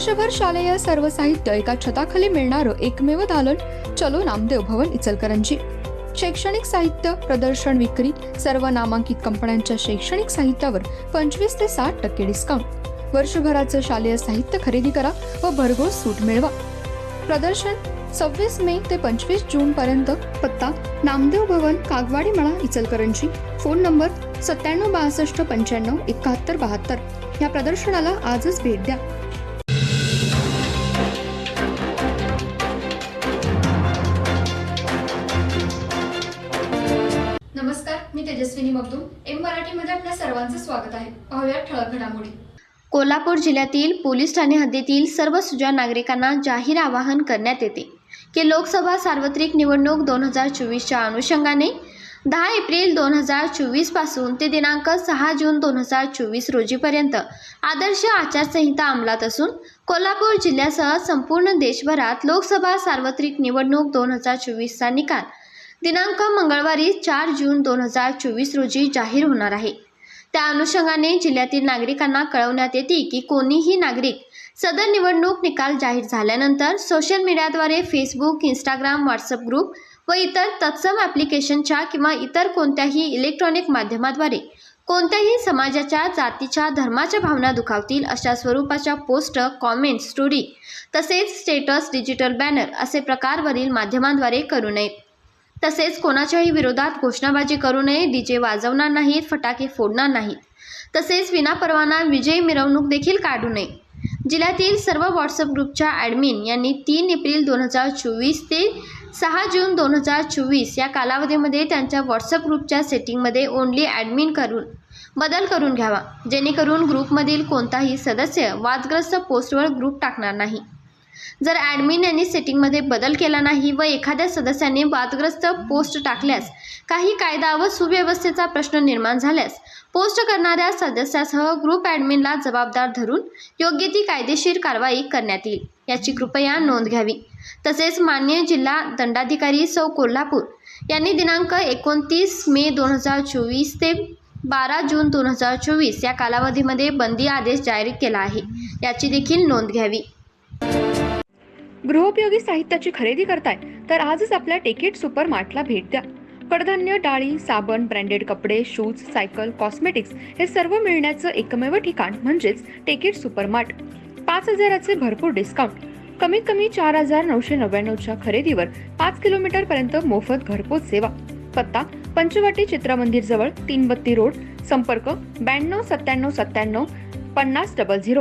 वर्षभर शालेय सर्व साहित्य एका छताखाली मिळणारं एकमेव दालन चलो नामदेव भवन इचलकरंजी। शैक्षणिक साहित्य प्रदर्शन विक्री सर्व नामांकित कंपन्यांच्या शैक्षणिक साहित्यावर 25 ते 60% डिस्काउंट। वर्षभराचं शालेय साहित्य खरेदी करा व भरघोस सूट मिळवा। प्रदर्शन 26 मे ते 25 जून पर्यंत। पत्ता नामदेव भवन, कागवाडी मळा, इचलकरंजी। Phone number 97 62 95 71 72। या प्रदर्शनाला आजच भेट द्या। नमस्कार, मी तेजस्विनी मगदूम। एम मराठीमध्ये आपल्या सर्वांचं स्वागत आहे। पाहूया ठळक घडामोडी। कोल्हापूर जिल्ह्यातील पोलीस ठाणे हद्दीतील सर्व सुजाण नागरिकांना जाहीर आवाहन करण्यात येते की लोकसभा सार्वत्रिक निवडणूक 2024च्या अनुषंगाने 10 एप्रिल 2024 पासून ते दिनांक 6 जून 2024 रोजीपर्यंत आदर्श आचारसंहिता अंमलात असून कोल्हापूर जिल्ह्यासह संपूर्ण देशभरात लोकसभा सार्वत्रिक निवडणूक 2024चा निकाल दिनांक मंगळवारी 4 जून 2024 रोजी जाहीर होणार आहे। त्या अनुषंगाने जिल्ह्यातील नागरिकांना कळवण्यात येते की कोणीही नागरिक सदर निवडणूक निकाल जाहीर झाल्यानंतर सोशल मीडियाद्वारे फेसबुक, इंस्टाग्राम, व्हॉट्सअप ग्रुप व इतर तत्सम ॲप्लिकेशनच्या किंवा इतर कोणत्याही इलेक्ट्रॉनिक माध्यमाद्वारे कोणत्याही समाजाच्या, जातीच्या, धर्माच्या भावना दुखावतील अशा स्वरूपाच्या पोस्ट, कॉमेंट, स्टोरी तसेच स्टेटस, डिजिटल बॅनर असे प्रकारवरील माध्यमांद्वारे करू नयेत। तसेच कोणाच्याही विरोधात घोषणाबाजी करू नये, डीजे वाजवणार नाहीत, फटाके फोडणार नाहीत, तसेच विनापरवाना विजयी मिरवणूक देखील काढू नये। जिल्ह्यातील सर्व व्हॉट्सअप ग्रुपच्या ॲडमिन यांनी 3 एप्रिल 2024 ते 6 जून 2024 या कालावधीमध्ये त्यांच्या व्हॉट्सअप ग्रुपच्या सेटिंगमध्ये ओनली ॲडमिन करून बदल करून घ्यावा, जेणेकरून ग्रुपमधील कोणताही सदस्य वादग्रस्त पोस्टवर ग्रुप टाकणार नाही। जर ॲडमिन यांनी सेटिंगमध्ये बदल केला नाही व एखाद्या सदस्याने वादग्रस्त पोस्ट टाकल्यास काही कायदा व सुव्यवस्थेचा प्रश्न निर्माण झाल्यास पोस्ट करणाऱ्या सदस्यासह ग्रुप ॲडमिनला जबाबदार धरून योग्य ती कायदेशीर कारवाई करण्यात येईल, याची कृपया नोंद घ्यावी। तसेच माननीय जिल्हा दंडाधिकारी सौ कोल्हापूर यांनी दिनांक 29 मे 2024 ते 12 जून 2024 या कालावधीमध्ये बंदी आदेश जारी केला आहे, याची देखील नोंद घ्यावी। गृहोपयोगी साहित्याची खरेदी करताय तर आजच आपल्या टेकेट सुपर मार्टला भेट द्या। कडधान्य, डाळी, साबण, ब्रँडेड कपडे, शूज, सायकल, कॉस्मेटिक्स हे सर्व मिळण्याचं एकमेव ठिकाण म्हणजेच टेकेट सुपर मार्ट। 5000चे भरपूर डिस्काउंट, कमीत कमी 4999च्या खरेदीवर 5 किलोमीटर पर्यंत मोफत घरपोच सेवा। पत्ता पंचवटी चित्रमंदिर जवळ, 3 बत्ती रोड, संपर्क 92 97 97 50 00।